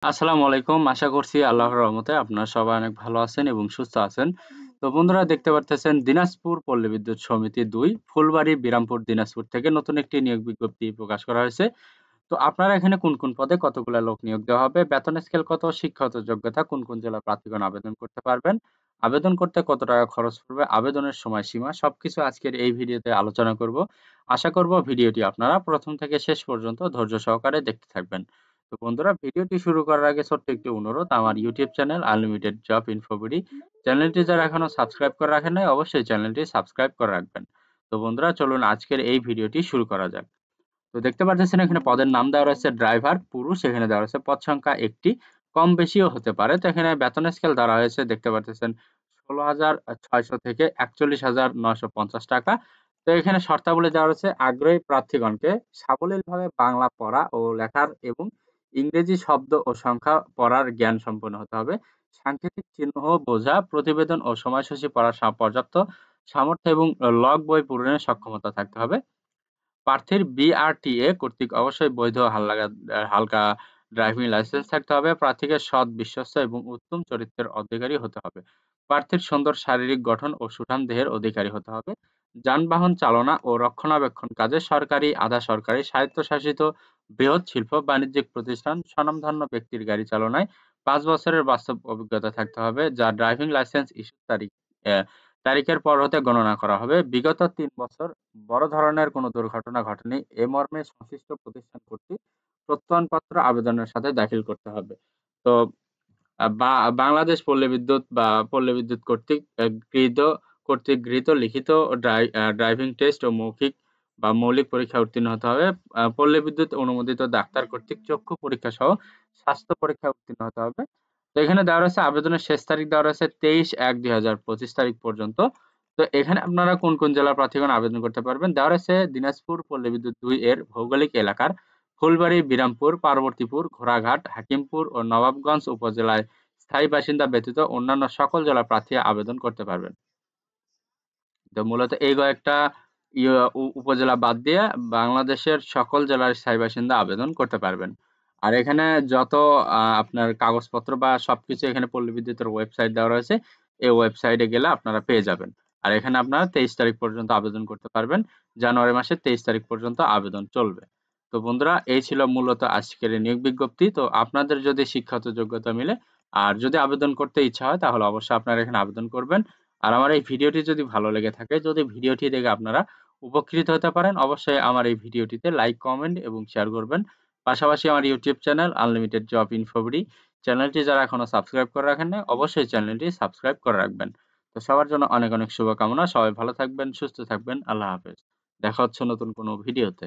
আসসালামু আলাইকুম। আশা করছি আল্লাহর রহমতে আপনারা সবাই অনেক ভালো আছেন এবং সুস্থ আছেন। তো বন্ধুরা দেখতে পারতেছেন দিনাজপুর পল্লী বিদ্যুৎ সমিতি ২ ফুলবাড়ী বিরামপুর দিনাজপুর থেকে নতুন একটি নিয়োগ বিজ্ঞপ্তি প্রকাশ করা হয়েছে। তো আপনারা এখানে কোন পদে কতগুলা লোক নিয়োগ দেওয়া হবে, বেতন স্কেল কত, শিক্ষাগত যোগ্যতা, কোন জেলার প্রার্থীগণ আবেদন করতে পারবেন, আবেদন করতে কত টাকা খরচ পড়বে, আবেদনের সময়সীমা সবকিছু আজকের এই ভিডিওতে আলোচনা করব। আশা করব ভিডিওটি আপনারা প্রথম থেকে শেষ পর্যন্ত ধৈর্য সহকারে দেখতে থাকবেন। তো বন্ধুরা ভিডিওটি শুরু করার আগে ছোট্ট একটি অনুরোধ, আমার YouTube channel unlimited job InfoBD চ্যানেলটি যারা এখনো সাবস্ক্রাইব করে রাখেন নাই অবশ্যই চ্যানেলটি সাবস্ক্রাইব করে রাখবেন। তো বন্ধুরা চলুন আজকের এই ভিডিওটি শুরু করা যাক। তো দেখতে পাচ্ছেন এখানে পদের নাম দেওয়া রয়েছে ড্রাইভার পুরুষ, এখানে দেওয়া রয়েছে পদ সংখ্যা একটি, কম বেশিও হতে পারে। তো এখানে বেতন স্কেল দেওয়া হয়েছে দেখতে পাচ্ছেন ১৬,৬০০ থেকে ৪১,৯৫০ টাকা। তো এখানে শর্তাবলী দেওয়া রয়েছে আগ্রহী প্রার্থীগণকে সাবলীলভাবে বাংলা পড়া ও লেখার এবং ইংরেজি শব্দ ও সংখ্যা পড়ার জ্ঞান সম্পন্ন হতে হবে। সাংকেতিক চিহ্ন বোঝা, প্রতিবেদন ও সময়সূচি পড়ার পর্যাপ্ত সামর্থ্য এবং লগ বই পূরণের সক্ষমতা থাকতে হবে। প্রার্থীর বিআরটিএ কর্তৃক অবশ্যই বৈধ হালকা ড্রাইভিং লাইসেন্স থাকতে হবে। প্রার্থীকে সৎ, বিশ্বস্ত এবং উত্তম চরিত্রের অধিকারী হতে হবে। প্রার্থীর সুন্দর শারীরিক গঠন ও সুঠাম দেহের অধিকারী হতে হবে। যানবাহন চালনা ও রক্ষণাবেক্ষণ কাজে সরকারি, আধা-সরকারি, স্বায়ত্তশাসিত বৃহৎ শিল্প, বাণিজ্যিক প্রতিষ্ঠান, স্বনামধন্য ব্যক্তির গাড়ি চালনায় ৫ বছরের বাস্তব অভিজ্ঞতা থাকতে হবে, যা ড্রাইভিং লাইসেন্স ইস্যুর তারিখের পর হতে গণনা করা হবে। বিগত ৩ বছর বড় ধরনের কোনো দুর্ঘটনা ঘটেনি এ মর্মে সংশ্লিষ্ট প্রতিষ্ঠান কর্তৃক প্রত্যয়নপত্র আবেদনের সাথে দাখিল করতে হবে। তো বাংলাদেশ পল্লী বিদ্যুৎ বা পল্লী বিদ্যুৎ কর্তৃক গৃহীত লিখিত ড্রাইভিং টেস্ট ও মৌখিক বা মৌলিক পরীক্ষায় উত্তীর্ণ হতে হবে। পল্লী বিদ্যুৎ অনুমোদিত ডাক্তার কর্তৃক চক্ষু পরীক্ষা সহ স্বাস্থ্য পরীক্ষায় উত্তীর্ণ হতে হবে। তো এখানে দেওয়া রয়েছে আবেদনের শেষ তারিখ দেওয়া রয়েছে ২৩/১/২০২৫ তারিখ পর্যন্ত। তো এখানে আপনারা কোন জেলার প্রার্থীগণ আবেদন করতে পারবেন? দেওয়া রয়েছে দিনাজপুর পল্লী বিদ্যুৎ ২ এর ভৌগোলিক এলাকার ফুলবাড়ী, বিরামপুর, পার্বতীপুর, ঘোড়াঘাট, হাকিমপুর ও নবাবগঞ্জ উপজেলায় স্থায়ী বাসিন্দা ব্যতীত অন্যান্য সকল জেলার প্রার্থী আবেদন করতে পারবেন। তো মূলত এই কয়েকটা উপজেলা বাদ দিয়ে বাংলাদেশের সকল জেলার স্থায়ী বাসিন্দা আবেদন করতে পারবেন। আর এখানে যত আপনার কাগজপত্র বা সবকিছু এখানে পল্লী বিদ্যুতের ওয়েবসাইট দেওয়া রয়েছে। এই ওয়েবসাইটে গেলে আপনারা পেয়ে যাবেন। আর এখানে আপনারা ২৩ তারিখ পর্যন্ত আবেদন করতে পারবেন। জানুয়ারি মাসের ২৩ তারিখ পর্যন্ত আবেদন চলবে। তো বন্ধুরা এই ছিল মূলত আজকের এই নিয়োগ বিজ্ঞপ্তি। তো আপনাদের যদি শিক্ষাগত যোগ্যতা মিলে আর যদি আবেদন করতে ইচ্ছা হয় তাহলে অবশ্যই আপনারা এখানে আবেদন করবেন। আর আমার এই ভিডিওটি যদি ভালো লেগে থাকে, যদি ভিডিওটি দেখে আপনারা উপকৃত হতে পারেন, অবশ্যই আমার এই ভিডিওটিতে লাইক, কমেন্ট এবং শেয়ার করবেন। পাশাপাশি আমার YouTube channel unlimited job InfoBD চ্যানেলটি যারা এখনো সাবস্ক্রাইব করে রাখেন নাই, অবশ্যই চ্যানেলটি সাবস্ক্রাইব করে রাখবেন। তো সবার জন্য অনেক শুভকামনা। সবাই ভালো থাকবেন, সুস্থ থাকবেন। আল্লাহ হাফেজ। দেখা হচ্ছে নতুন কোনো ভিডিওতে।